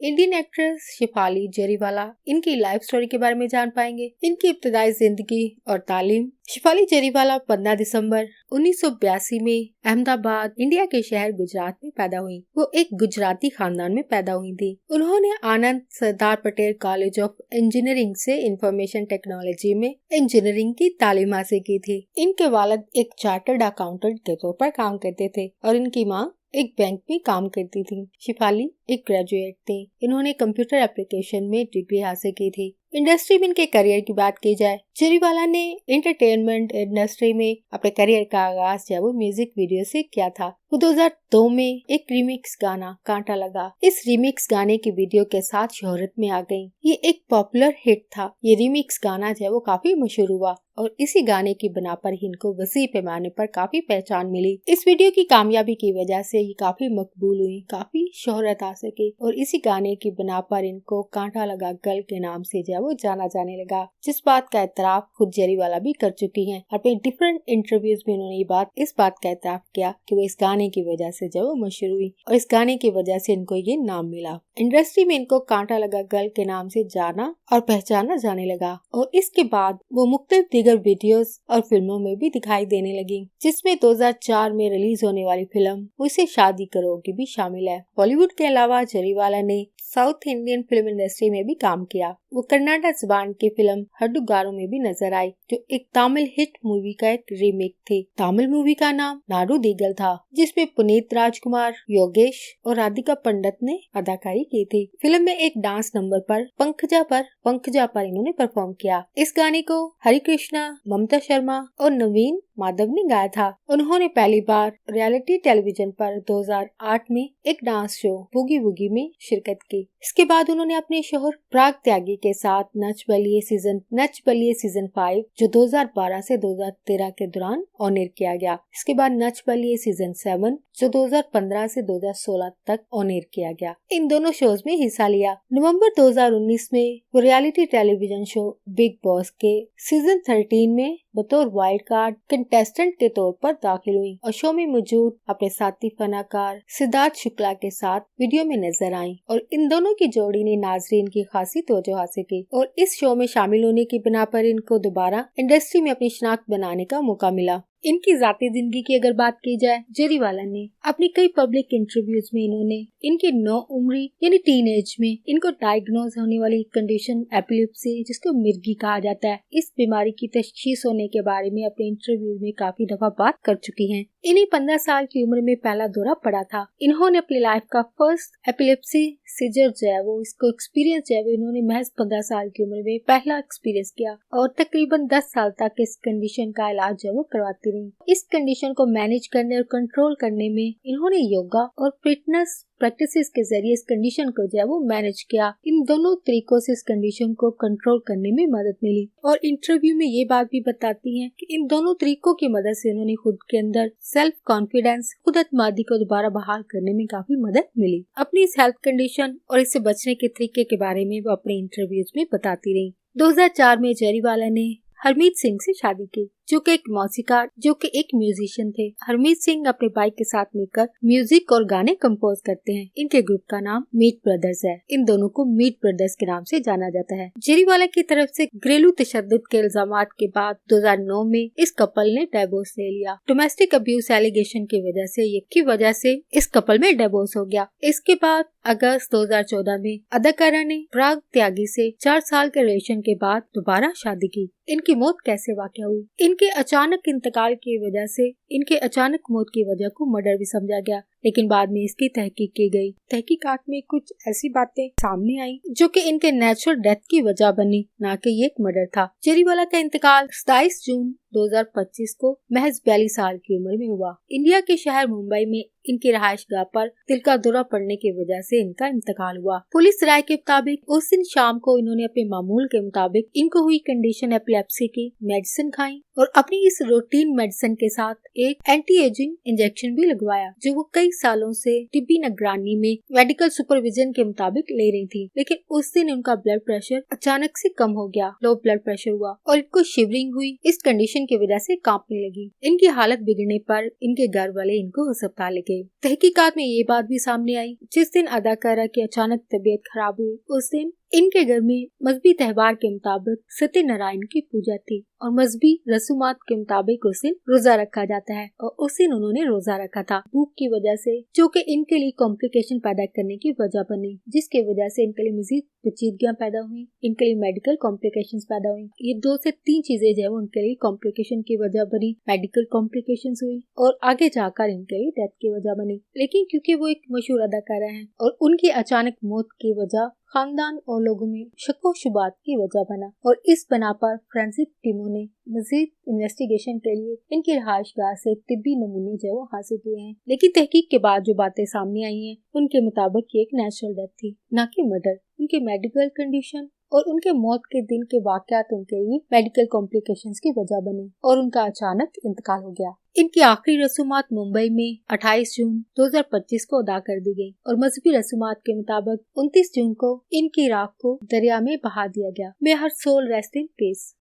Indian actress Shefali Jariwala, इनकी life story के बारे में जान पाएंगे, इनकी इब्तदाई जिंदगी और तालीम। शेफाली जरीवाला 15 दिसंबर 1982 में अहमदाबाद, इंडिया के शहर गुजरात में पैदा हुई। वो एक गुजराती खानदान में पैदा हुई थी। उन्होंने आनंद Sardar Patel college of engineering से इंफॉर्मेशन टेक्नोलॉजी में इंजीनियरिंग की तालीम हासिल की थी। इनके वालिद एक चार्टर्ड अकाउंटेंट के तौर पर काम करते थे और इनकी माँ एक बैंक में काम करती थी। शेफाली एक ग्रेजुएट थे। इन्होंने कंप्यूटर एप्लीकेशन में डिग्री हासिल की थी। इंडस्ट्री में इनके करियर की बात की जाए, जरीवाला ने एंटरटेनमेंट इंडस्ट्री में अपने करियर का आगाज जब वो म्यूजिक वीडियो से किया था। वो 2002 में एक रिमिक्स गाना कांटा लगा, इस रिमिक्स गाने की वीडियो के साथ शोहरत में आ गयी। ये एक पॉपुलर हिट था। ये रिमिक्स गाना जो है वो काफी मशहूर हुआ और इसी गाने की बना पर ही इनको वसी पैमाने पर काफी पहचान मिली। इस वीडियो की कामयाबी की वजह से ये काफी मकबूल हुई, काफी शोहरत आ सकी और इसी गाने की बना पर इनको कांटा लगा गल के नाम से जो वो जाना जाने लगा, जिस बात का एतराफ खुद जरीवाला भी कर चुकी हैं। अपने डिफरेंट इंटरव्यूज में उन्होंने इस बात का एतराफ किया कि वो इस गाने की वजह से जब वो मशहूर हुई और इस गाने की वजह से इनको ये नाम मिला। इंडस्ट्री में इनको कांटा लगा गल के नाम से जाना और पहचाना जाने लगा और इसके बाद वो मुख्तलिफ दीगर वीडियोस और फिल्मों में भी दिखाई देने लगी, जिसमें 2004 में रिलीज होने वाली फिल्म मुझसे शादी करोगी भी शामिल है। बॉलीवुड के अलावा जरीवाला ने साउथ इंडियन फिल्म इंडस्ट्री में भी काम किया। वो कर्नाटक जुबान की फिल्म हड्डुगारों में भी नजर आई, जो एक तमिल हिट मूवी का एक रीमेक थी। तमिल मूवी का नाम नाडू दीगल था, जिसमें पुनीत राजकुमार, योगेश और राधिका पंडित ने अदाकारी की थी। फिल्म में एक डांस नंबर पर पंखजा पर इन्होंने परफॉर्म किया। इस गाने को हरि कृष्णा, ममता शर्मा और नवीन माधव ने गाया था। उन्होंने पहली बार रियलिटी टेलीविजन पर 2008 में एक डांस शो बूगी वूगी में शिरकत की। इसके बाद उन्होंने अपने शोहर प्राग त्यागी के साथ नच बलिए सीजन 5 जो 2012 से 2013 के दौरान ऑन एयर किया गया। इसके बाद नच बलिए सीजन 7 जो 2015 से 2016 तक ऑन एयर किया गया। इन दोनों शोज में हिस्सा लिया। नवंबर 2019 में वो reality television show big boss के सीजन 13 में बतौर वाइल्ड कार्ड कंटेस्टेंट के तौर पर दाखिल हुई और शो में मौजूद अपने साथी फनाकार सिद्धार्थ शुक्ला के साथ वीडियो में नजर आई और इन दोनों की जोड़ी ने नाजरीन की खासी तवज्जो हासिल की और इस शो में शामिल होने की बिना पर इनको दोबारा इंडस्ट्री में अपनी शनाख्त बनाने का मौका मिला। इनकी जाती जिंदगी की अगर बात की जाए, जरीवाला ने अपनी कई पब्लिक इंटरव्यूज में इन्होंने इनकी 9 उम्री यानी टीन एज में इनको डायग्नोज होने वाली कंडीशन एपिलेप्सी, जिसको मिर्गी कहा जाता है, इस बीमारी की तशखीस होने के बारे में अपने इंटरव्यूज में काफी दफा बात कर चुकी हैं। इन्हें 15 साल की उम्र में पहला दौरा पड़ा था। इन्होंने अपनी लाइफ का फर्स्ट एपिलेप्सी सीजर जो है वो इसको एक्सपीरियंस जो है इन्होंने महज 15 साल की उम्र में पहला एक्सपीरियंस किया और तकरीबन 10 साल तक इस कंडीशन का इलाज जो है वो करवाती रही। इस कंडीशन को मैनेज करने और कंट्रोल करने में इन्होंने योगा और फिटनेस प्रैक्टिसेस के जरिए इस कंडीशन को जो है वो मैनेज किया। इन दोनों तरीकों से इस कंडीशन को कंट्रोल करने में मदद मिली और इंटरव्यू में ये बात भी बताती हैं कि इन दोनों तरीकों की मदद से उन्होंने खुद के अंदर सेल्फ कॉन्फिडेंस, खुद एतमादी को दोबारा बहाल करने में काफी मदद मिली। अपनी इस हेल्थ कंडीशन और इससे बचने के तरीके के बारे में वो अपने इंटरव्यूज में बताती रही। 2004 में जरीवाला ने हरमीत सिंह से शादी की, जो कि एक मौसीकार, जो कि एक म्यूजिशियन थे। हरमीत सिंह अपने भाई के साथ मिलकर म्यूजिक और गाने कंपोज करते हैं। इनके ग्रुप का नाम मीट ब्रदर्स है। इन दोनों को मीट ब्रदर्स के नाम से जाना जाता है। जरीवाला की तरफ से घरेलू तशद्दुद के इल्जामात के बाद 2009 में इस कपल ने डिवोर्स ले लिया। डोमेस्टिक अब्यूज एलिगेशन की वजह से इस कपल में डिवोर्स हो गया। इसके बाद अगस्त 2014 में अदाकारा ने प्राग त्यागी से 4 साल के रिलेशन के बाद दोबारा शादी की। इनकी मौत कैसे वाक़या हुई? इनके अचानक इंतकाल की वजह से इनके अचानक मौत की वजह को मर्डर भी समझा गया, लेकिन बाद में इसकी तहकीक की गई। तहकीकात में कुछ ऐसी बातें सामने आई जो कि इनके नेचुरल डेथ की वजह बनी, ना कि ये एक मर्डर था। जरीवाला का इंतकाल 27 जून 2025 को महज 42 साल की उम्र में हुआ। इंडिया के शहर मुंबई में इनकी रहायशगाह पर दिल का दौरा पड़ने की वजह से इनका इंतकाल हुआ। पुलिस राय के मुताबिक उस दिन शाम को इन्होंने अपने मामूल के मुताबिक इनको हुई कंडीशन एपिलेप्सी की मेडिसिन खाई और अपनी इस रूटीन मेडिसिन के साथ एक एंटी एजिंग इंजेक्शन भी लगवाया, जो वो कई कई सालों से तिब्बी निगरानी में मेडिकल सुपरविजन के मुताबिक ले रही थी, लेकिन उस दिन उनका ब्लड प्रेशर अचानक से कम हो गया, लो ब्लड प्रेशर हुआ और इनको शिवरिंग हुई। इस कंडीशन की वजह से कांपने लगी। इनकी हालत बिगड़ने पर इनके घर वाले इनको अस्पताल ले गए। तहकीकात में ये बात भी सामने आई, जिस दिन अदाकारा की अचानक तबीयत खराब हुई उस दिन इनके घर में मजहबी त्योहार के मुताबिक सत्यनारायण की पूजा थी और मजहबी रसूमात के मुताबिक उस दिन रोजा रखा जाता है और उस दिन उन्होंने रोजा रखा था भूख की वजह से, जो कि इनके लिए कॉम्प्लिकेशन पैदा करने की वजह बनी, जिसके वजह से इनके लिए मजीद पेचीदगियां पैदा हुई, इनके लिए मेडिकल कॉम्प्लिकेशंस पैदा हुई। ये 2 से 3 चीजें जो है वो उनके लिए कॉम्प्लिकेशन की वजह बनी, मेडिकल कॉम्प्लिकेशंस हुई और आगे जाकर इनके लिए डेथ की वजह बनी। लेकिन क्योंकि वो एक मशहूर अदाकारा है और उनकी अचानक मौत की वजह खानदान और लोगों में शक्को शुबात की वजह बना और इस बना पर फोरेंसिक टीमों ने मजीद इन्वेस्टिगेशन के लिए इनकी रिहाइशगाह से तिब्बी नमूने जो वो हासिल किए हैं। लेकिन तहकीक के बाद जो बातें सामने आई हैं उनके मुताबिक ये एक नेचुरल डेथ थी, न कि मर्डर। उनकी मेडिकल कंडीशन और उनके मौत के दिन के वाकयात उनके लिए मेडिकल कॉम्प्लिकेशंस की वजह बने और उनका अचानक इंतकाल हो गया। इनकी आखिरी रसूमात मुंबई में 28 जून 2025 को अदा कर दी गई और मजहबी रसूमात के मुताबिक 29 जून को इनकी राख को दरिया में बहा दिया गया। मे हर सोल रेस्ट इन पीस।